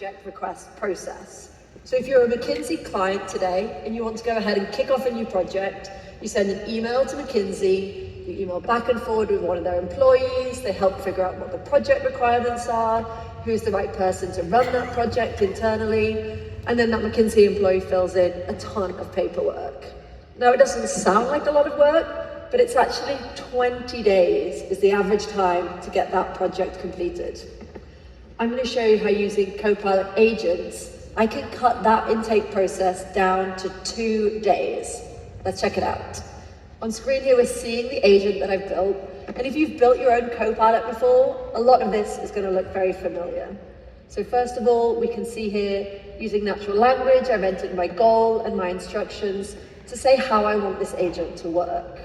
project request process. So if you're a McKinsey client today and you want to go ahead and kick off a new project, you send an email to McKinsey, you email back and forward with one of their employees, they help figure out what the project requirements are, who's the right person to run that project internally, and then that McKinsey employee fills in a ton of paperwork. Now, it doesn't sound like a lot of work, but it's actually 20 days is the average time to get that project completed. I'm going to show you how using Copilot agents, I can cut that intake process down to 2 days. Let's check it out. On screen here, we're seeing the agent that I've built. And if you've built your own Copilot before, a lot of this is going to look very familiar. So first of all, we can see here, using natural language, I've entered my goal and my instructions to say how I want this agent to work.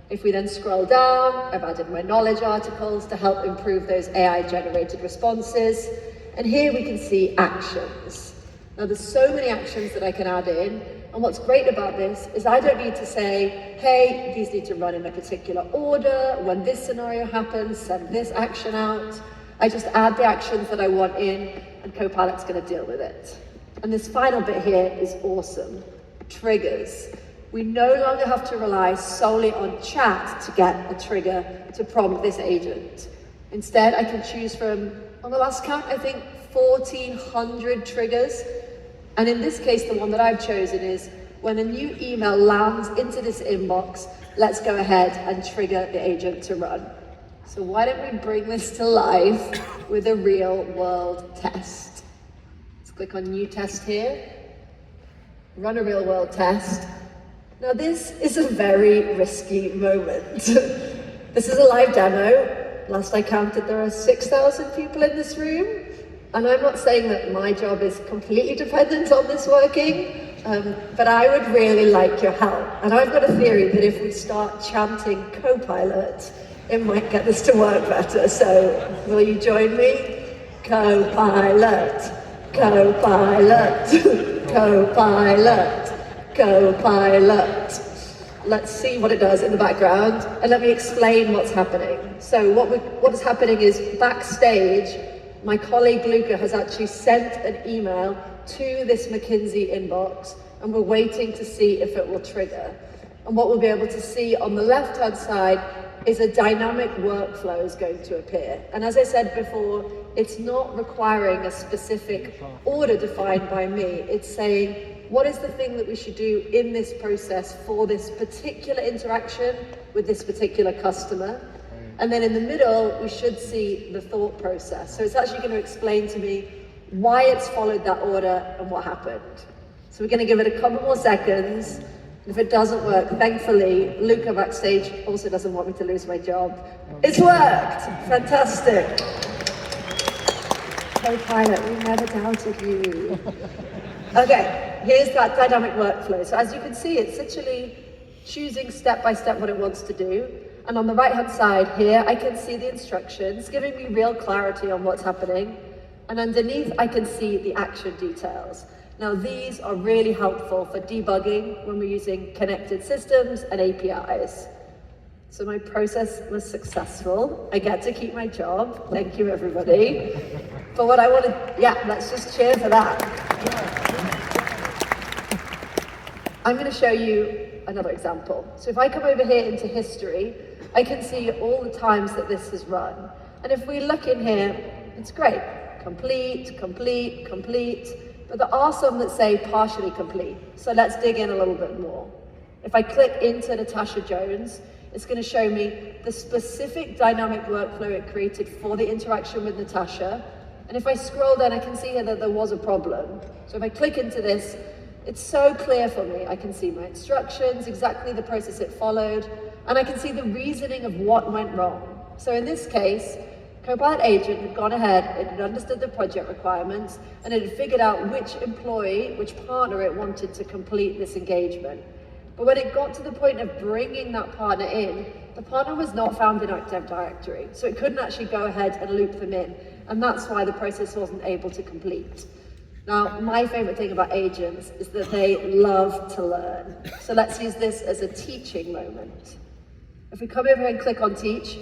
If we then scroll down, I've added my knowledge articles to help improve those AI-generated responses. And here we can see actions. Now there's so many actions that I can add in. And what's great about this is I don't need to say, hey, these need to run in a particular order. When this scenario happens, send this action out. I just add the actions that I want in, and Copilot's going to deal with it. And this final bit here is awesome. Triggers. We no longer have to rely solely on chat to get a trigger to prompt this agent. Instead, I can choose from, on the last count, I think 1,400 triggers. And in this case, the one that I've chosen is when a new email lands into this inbox, let's go ahead and trigger the agent to run. So why don't we bring this to life with a real world test? Let's click on new test here, run a real world test. Now this is a very risky moment. This is a live demo. Last I counted, there are 6,000 people in this room. And I'm not saying that my job is completely dependent on this working, but I would really like your help. And I've got a theory that if we start chanting Copilot, it might get this to work better. So will you join me? Copilot, Copilot, Copilot, Copilot. Let's see what it does in the background, and let me explain what's happening. So what is happening is backstage, my colleague Luca has actually sent an email to this McKinsey inbox, and we're waiting to see if it will trigger. And what we'll be able to see on the left-hand side is a dynamic workflow is going to appear. And as I said before, it's not requiring a specific order defined by me. It's saying, what is the thing that we should do in this process for this particular interaction with this particular customer? And then in the middle, we should see the thought process. So it's actually going to explain to me why it's followed that order and what happened. So we're going to give it a couple more seconds. And if it doesn't work, thankfully, Luca backstage also doesn't want me to lose my job. It's worked! Fantastic. Copilot, we never doubted you. Okay, here's that dynamic workflow. So as you can see, it's literally choosing step by step what it wants to do. And on the right-hand side here, I can see the instructions, giving me real clarity on what's happening. And underneath, I can see the action details. Now, these are really helpful for debugging when we're using connected systems and APIs. So my process was successful. I get to keep my job. Thank you, everybody. But what I want to, let's just cheer for that. I'm going to show you another example. So if I come over here into history, I can see all the times that this has run. And if we look in here, it's great. Complete, complete, complete. But there are some that say partially complete. So let's dig in a little bit more. If I click into Natasha Jones, it's going to show me the specific dynamic workflow it created for the interaction with Natasha. And if I scroll down, I can see here that there was a problem. So if I click into this, it's so clear for me. I can see my instructions, exactly the process it followed, and I can see the reasoning of what went wrong. So in this case, Copilot agent had gone ahead, it had understood the project requirements, and it had figured out which employee, which partner it wanted to complete this engagement. But when it got to the point of bringing that partner in, the partner was not found in Active Directory, so it couldn't actually go ahead and loop them in, and that's why the process wasn't able to complete. Now, my favorite thing about agents is that they love to learn. So let's use this as a teaching moment. If we come over and click on Teach,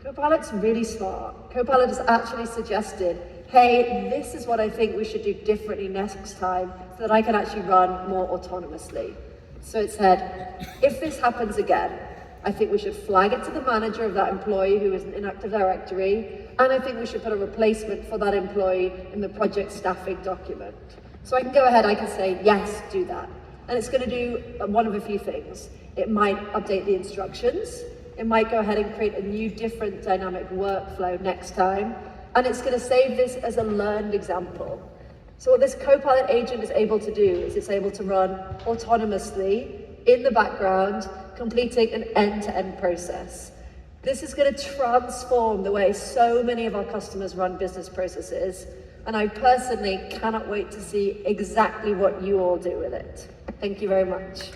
Copilot's really smart. Copilot has actually suggested, hey, this is what I think we should do differently next time so that I can actually run more autonomously. So it said, if this happens again, I think we should flag it to the manager of that employee who is in Active Directory, and I think we should put a replacement for that employee in the project staffing document. So I can go ahead, I can say, yes, do that. And it's going to do one of a few things. It might update the instructions, it might go ahead and create a new, different dynamic workflow next time, and it's going to save this as a learned example. So what this Copilot agent is able to do is it's able to run autonomously in the background, completing an end-to-end process. This is going to transform the way so many of our customers run business processes, and I personally cannot wait to see exactly what you all do with it. Thank you very much.